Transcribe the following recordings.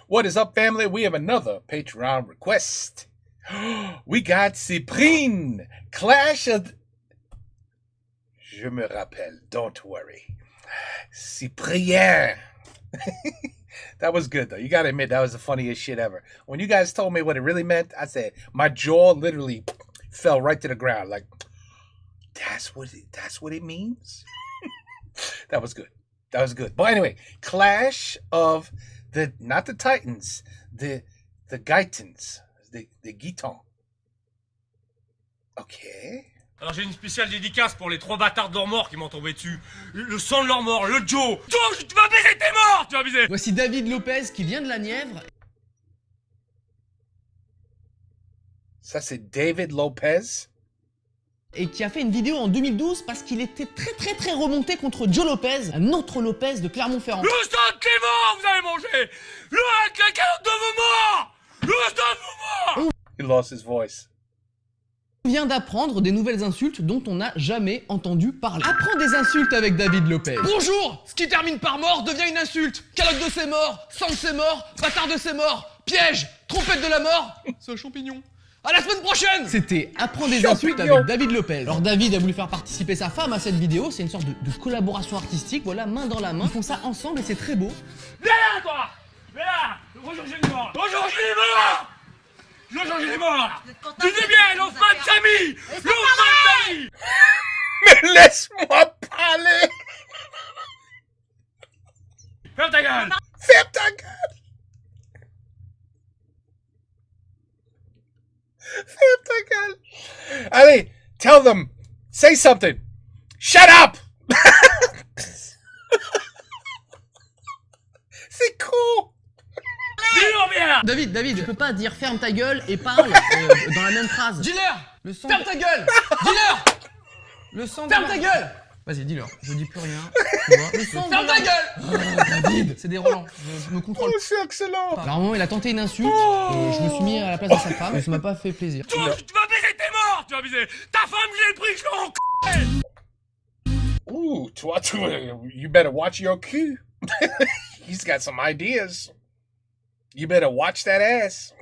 What is up, family? We have another Patreon request. We got Cyprien, Clash of... Je me rappelle, don't worry. Cyprien. That was good, though. You gotta admit, that was the funniest shit ever. When you guys told me what it really meant, I said, my jaw literally fell right to the ground. Like, that's what it means? That was good. That was good. But anyway, Clash of the, not the Titans, the Gitans, the Gitans. Okay. Alors j'ai une spéciale dédicace pour les 3 bâtards de leur mort qui m'ont tombé dessus. Le sang de leur mort, le Joe. Joe, tu vas baiser, t'es mort, tu vas baiser. Voici David Lopez qui vient de la Nièvre. Ça c'est David Lopez. Et qui a fait une vidéo en 2012 parce qu'il était très remonté contre Joe Lopez, un autre Lopez de Clermont-Ferrand. Le sang de Clément, vous avez mangé. Le caca de vos morts. Le sang de vos morts. He lost his voice. On vient d'apprendre des nouvelles insultes dont on n'a jamais entendu parler. Apprends des insultes avec David Lopez. Bonjour. Ce qui termine par mort devient une insulte. Calotte de ses morts, sang de ses morts, bâtard de ses morts, piège, trompette de la mort, c'est un champignon. À la semaine prochaine. C'était Apprends des insultes avec David Lopez. Alors David a voulu faire participer sa femme à cette vidéo, c'est une sorte de collaboration artistique, voilà, main dans la main. Ils font ça ensemble et c'est très beau. Viens là, toi. Viens là. Bonjour, j'ai les morts. Bonjour, j'ai les morts. Bonjour, j'ai les morts. Tu dis bien, l'Offman Samy. L'Offman Samy. Mais laisse-moi parler. Ferme ta gueule. Ferme ta gueule. Ferme ta gueule. Allez, tell them. Say something. Shut up. C'est cool. Dis-le bien. David, tu peux pas dire ferme ta gueule et parle dans la même phrase. Dis-leur. Le sang. Ferme ta gueule. Dis-leur. Le sang. Ferme ta gueule. Vas-y, dis-leur. Je dis plus rien. Tu vois, le sang. Ferme ta gueule. David, c'est déroulant. Je me contrôle. Oh, c'est excellent. Alors, à un moment, il a tenté une insulte. Je me suis mis à la place de sa femme et ça m'a pas fait plaisir. Tu vas baiser, t'es mort. Tu vas baiser. Ta femme, j'ai le prix, je l'en Ooh, you better watch your cue. He's got some ideas. You better watch that ass.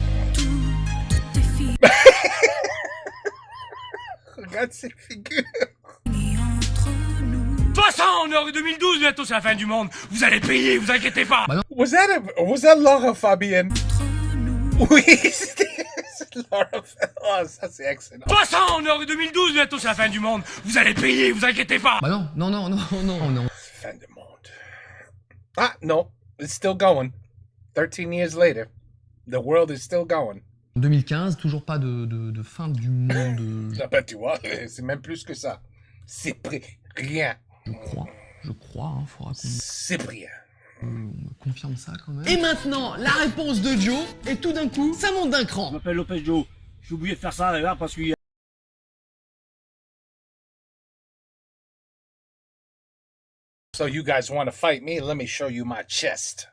Regarde ses figures. De toute façon, on est en 2012, bientôt c'est la fin du monde. Vous allez payer, vous inquiétez pas. Bah non. Was that Laura Fabian? Oui, c'était Laura Fabian. Oh, ça c'est excellent. De toute façon, on est en 2012, bientôt c'est la fin du monde. Vous allez payer, vous inquiétez pas. Bah non. Fin du monde. Ah, no. It's still going. 13 years later, the world is still going. 2015, toujours pas de fin du monde. Ah ben, tu vois, c'est même plus que ça. C'est rien. Je crois, hein, faudra qu'on Cyprien. me confirme ça quand même. Et maintenant, la réponse de Joe, et tout d'un coup, ça monte d'un cran. Je m'appelle Lopez Joe. J'ai oublié de faire ça d'ailleurs parce que... So you guys want to fight me? Let me show you my chest.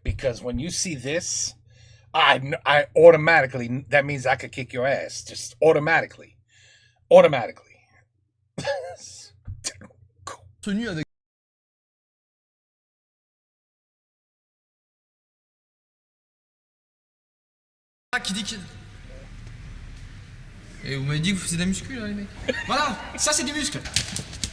Because when you see this, I automatically, that means I could kick your ass. Just automatically. Automatically. Tenu avec... Qui dit que... Et vous m'avez dit que vous faisiez de la muscu là les mecs. Voilà, ça c'est du muscle.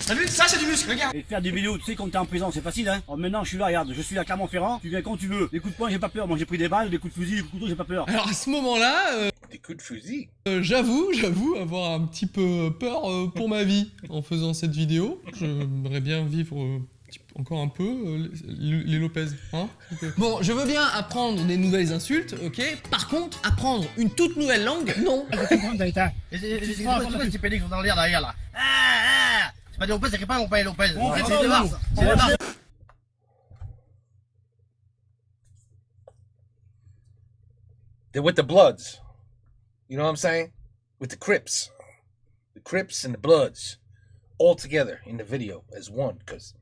T'as vu? Ça c'est du muscle, regarde. Et faire des vidéos, tu sais, quand t'es en prison, c'est facile, hein. Alors maintenant, je suis là, regarde, je suis à Clermont-Ferrand, tu viens quand tu veux. Des coups de poing, j'ai pas peur. Moi, j'ai pris des balles, des coups de fusil, des coups de couteau, j'ai pas peur. Alors à ce moment-là, Des coups de fusil. j'avoue avoir un petit peu peur pour ma vie en faisant cette vidéo. J'aimerais bien vivre encore un peu les Lopez, hein. Bon, je veux bien apprendre des nouvelles insultes, ok. Par contre, apprendre une toute nouvelle langue, non. C'est quoi ces pédés qui sont dans l'air derrière là? C'est pas des Lopez, c'est pas mon père Lopez. En fait, C'est des Mars. C'est des Mars. They're with the Bloods. You know what I'm saying? With the Crips. The Crips and the Bloods. All together in the video as one. Because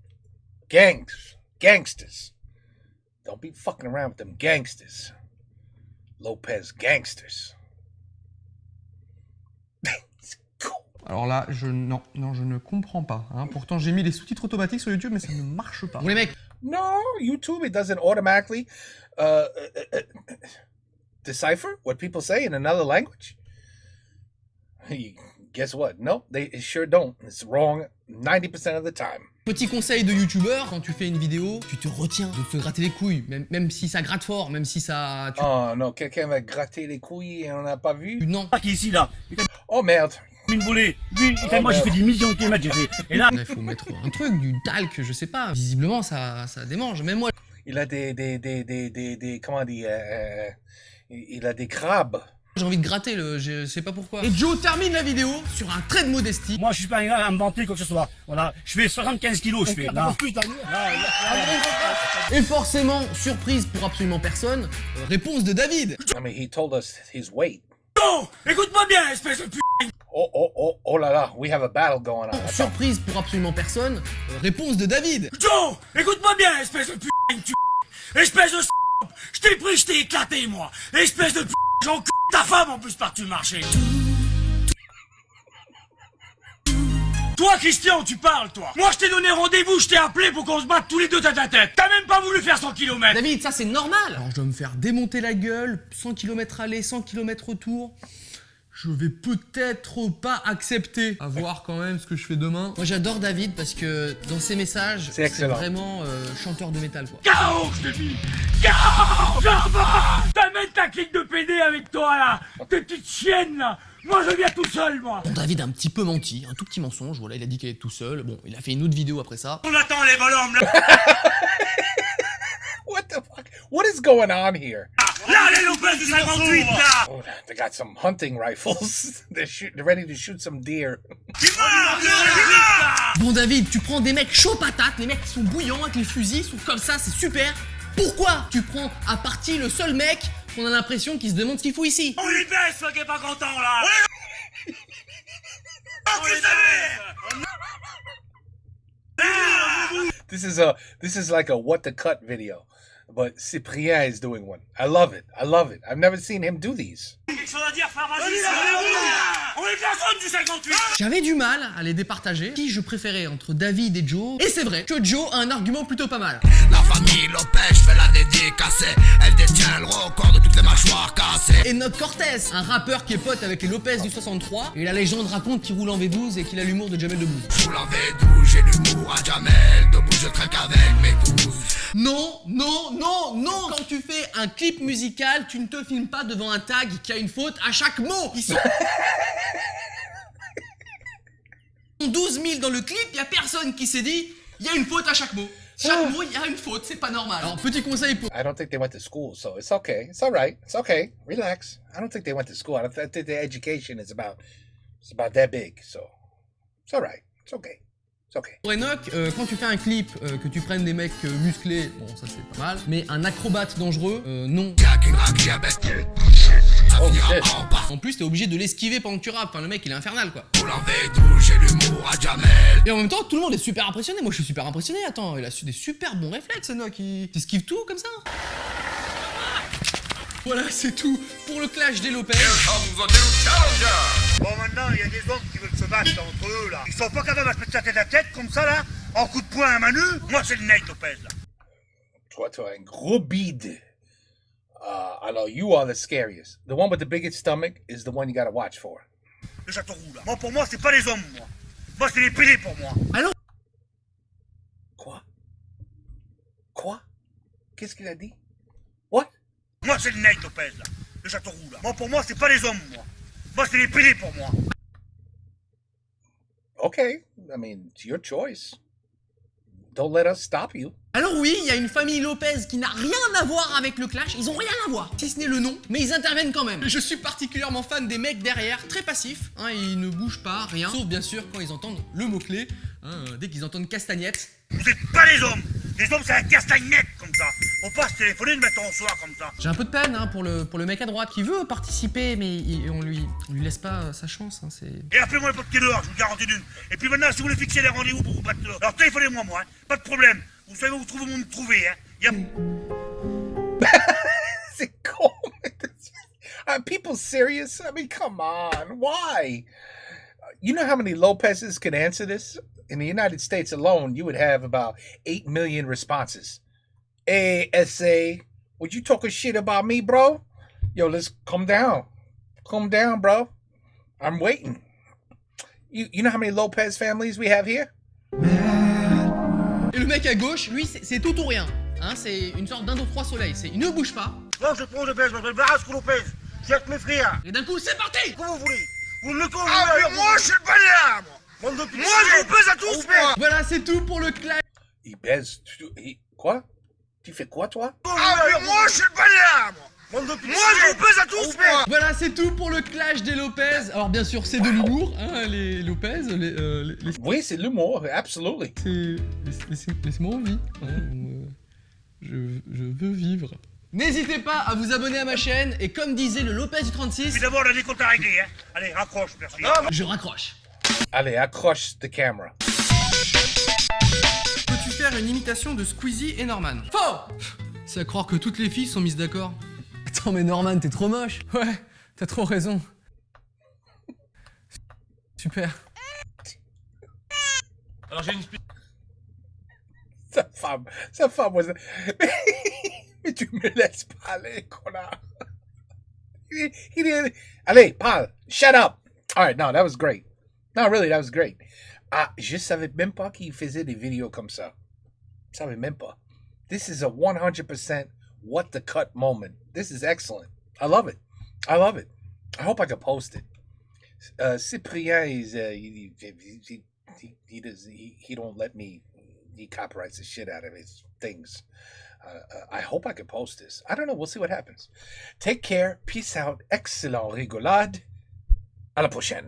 gangsters. Don't be fucking around with them gangsters. Lopez gangsters. It's cool. Alors là, je ne comprends pas. Hein. Pourtant j'ai mis les sous-titres automatiques sur YouTube, mais ça ne marche pas. Bon les mecs, No, YouTube, it doesn't automatically. decipher what people say in another language? Guess what? No, they sure don't. It's wrong 90% of the time. Petit conseil de youtubeur, quand tu fais une vidéo, tu te retiens de te gratter les couilles, même si ça gratte fort, même si ça... Oh non, quelqu'un va gratter les couilles et on n'a pas vu? Non. Pas qui est ici là. Oh merde. Une volée. Lui, moi j'ai fait des millions de kilomètres, j'ai fait. Et là, Il faut mettre un truc, du talc, je sais pas. Visiblement, ça démange. Même moi, Il a comment on dit, il a des crabes. j'ai envie de gratter, je sais pas pourquoi. Et Joe termine la vidéo sur un trait de modestie. moi je suis pas un gars à me vanter quoi que ce soit. Voilà, je fais 75 kilos, je fais. Là. Et forcément, surprise pour absolument personne, réponse de David. I mean, he told us his weight. Non, écoute-moi bien, espèce de p***. Oh là là, we have a battle going on. Surprise pour absolument personne, réponse de David. Joe, écoute-moi bien, espèce de p***, espèce de s***. Je t'ai pris, je t'ai éclaté, moi. Espèce de p***, j'en c*** ta femme en plus par-dessus le marché. Toi, Christian, tu parles, toi. Moi, je t'ai donné rendez-vous, je t'ai appelé pour qu'on se batte tous les deux tête à tête. T'as même pas voulu faire 100 km. David, ça c'est normal. Alors je dois me faire démonter la gueule, 100 km aller, 100 km retour. Je vais peut-être pas accepter. À voir quand même ce que je fais demain. Moi j'adore David parce que dans ses messages, c'est excellent. vraiment chanteur de métal quoi. KO, je te dis. KO, j'en vas. T'amènes ta clique de PD avec toi, là. Tes petites chiennes, là. Moi, je viens tout seul, moi. Bon, David a un petit peu menti, un tout petit mensonge. Voilà, il a dit qu'il était tout seul. Bon, il a fait une autre vidéo après ça. On attend les bonhommes, là. What the fuck? What is going on here? Là, les Lopez du 58, là. Oh, they got some hunting rifles. They're ready to shoot some deer. Bon David, tu prends des mecs chauds patates, les mecs qui sont bouillants avec les fusils, ils sont comme ça, c'est super. Pourquoi tu prends à partie le seul mec qu'on a l'impression qu'il se demande ce qu'il fout ici? On lui baisse, toi qui est pas content, là. On les This is like a what the cut video, but Cyprien is doing one. I love it. I've never seen him do these. quelque chose à dire, frère, vas-y. On est personne du 58. J'avais du mal à les départager. Qui je préférais entre David et Joe? Et c'est vrai que Joe a un argument plutôt pas mal. La famille Lopez fait la dédicacée. Elle détient le record de toutes les mâchoires cassées. Et Noc Cortez, un rappeur qui est pote avec les Lopez du 63. Et la légende raconte qu'il roule en V12 et qu'il a l'humour de Jamel Debbouze. Sous la V12, j'ai l'humour à Jamel Debbouze, je traque avec mes gousses. Non, non, non, non! Quand tu fais un clip musical, tu ne te filmes pas devant un tag qui a une faute à chaque mot! Ils sont 12 000 dans le clip, il y a personne qui s'est dit il y a une faute à chaque mot. Chaque mot, il y a une faute, c'est pas normal. Alors, petit conseil pour... I don't think they went to school, so it's okay. It's all right. It's okay. Relax. I don't think they went to school. I think their education is about that big, so it's all right. It's okay. It's okay. Pour Enoch, quand tu fais un clip, que tu prennes des mecs musclés, bon ça c'est pas mal, mais un acrobate dangereux, non. Y'a qu'une racle diabète. Oh shit. En plus t'es obligé de l'esquiver pendant que tu rappes, enfin le mec il est infernal quoi. Sous la V12, j'ai l'humour à Jamel. Et en même temps tout le monde est super impressionné, moi je suis super impressionné, attends, il a des super bons réflexes Enoch, il esquive tout comme ça. Voilà c'est tout pour le clash des Lopez. Bon, maintenant, il y a des hommes qui veulent se battre entre eux, là. Ils sont pas capables de se mettre sa tête à tête, comme ça, là, en coup de poing à main nue. Moi, c'est le Nate Lopez, là. Toi, tu as un gros bide. Alors, you are the scariest. The one with the biggest stomach is the one you gotta watch for. Le Châteauroux, là. Moi, pour moi, c'est pas les hommes, moi. Moi, c'est les PD pour moi. Alors Quoi? Qu'est-ce qu'il a dit? What? Moi, c'est le Nate Lopez, là. Le Châteauroux, là. Moi, pour moi, c'est pas les hommes, moi. Moi, c'est les PD pour moi. Okay. I mean, it's your choice. Don't let us stop you. Alors oui, il y a une famille Lopez qui n'a rien à voir avec le clash, ils ont rien à voir, si ce n'est le nom, mais ils interviennent quand même. Je suis particulièrement fan des mecs derrière, très passifs, hein, ils ne bougent pas, rien, sauf bien sûr quand ils entendent le mot-clé, hein, dès qu'ils entendent castagnette. Vous êtes pas les hommes. Les hommes, c'est un castagne net, comme ça. Faut pas se téléphoner de mettre en soir, comme ça. J'ai un peu de peine hein, pour le mec à droite qui veut participer, mais on lui laisse pas sa chance, hein, c'est... Et appelez-moi n'importe quelle heure, je vous garantis d'une. Et puis maintenant, si vous voulez fixer les rendez-vous pour vous battre dehors, alors téléphonez-moi, moi, hein. Pas de problème. Vous savez où vous trouvez me trouver, hein. C'est con. Are people serious? I mean, come on. Why? You know how many Lopez's can answer this? In the United States alone, you would have about 8 million responses. Hey, SA, would you talking shit about me, bro? Yo, let's calm down. Calm down, bro. I'm waiting. You know how many Lopez families we have here? Et le mec à gauche, lui, c'est tout ou rien. Hein, c'est une sorte d'un ou trois soleils. Il ne bouge pas. Non, je prends Lopez, je m'appelle Barrasco Lopez. Je suis avec mes frères. Et d'un coup, c'est parti. Comment vous voulez? Vous me mettez mais moi, je suis le baléa, moi. Moi, je vous pèse à tous, moi. Voilà, c'est tout pour le clash. Il baise. Quoi? Tu fais quoi, toi? Mais moi, je suis le baléa, moi. Moi, je vous pèse à tous, moi. Voilà, c'est tout pour le clash des Lopez. Alors bien sûr, c'est de l'humour, hein, les Lopez, Oui, c'est de l'humour, absolutely. Laisse-moi en vie. Hein, je veux vivre. N'hésitez pas à vous abonner à ma chaîne et comme disait le Lopez du 36... Puis d'abord, la décompte à régler, hein. Allez, raccroche, merci. Je raccroche. Allez, accroche the camera. Peux-tu faire une imitation de Squeezie et Norman? Faux. C'est à croire que toutes les filles sont mises d'accord. Attends, mais Norman, t'es trop moche. Ouais, t'as trop raison. Super. Alors j'ai une Sa femme was... Mais tu me laisses parler, connard. He didn't... Allez, parle. Shut up. All right, no, that was great. No, really, that was great. Je savais même pas qu'il faisait des vidéos comme ça. Je savais même pas. This is a 100% what the cut moment. This is excellent. I love it. I love it. I hope I can post it. Cyprien is he don't let me. He copyrights the shit out of his things. I hope I can post this. I don't know. We'll see what happens. Take care. Peace out. Excellent rigolade. À la prochaine.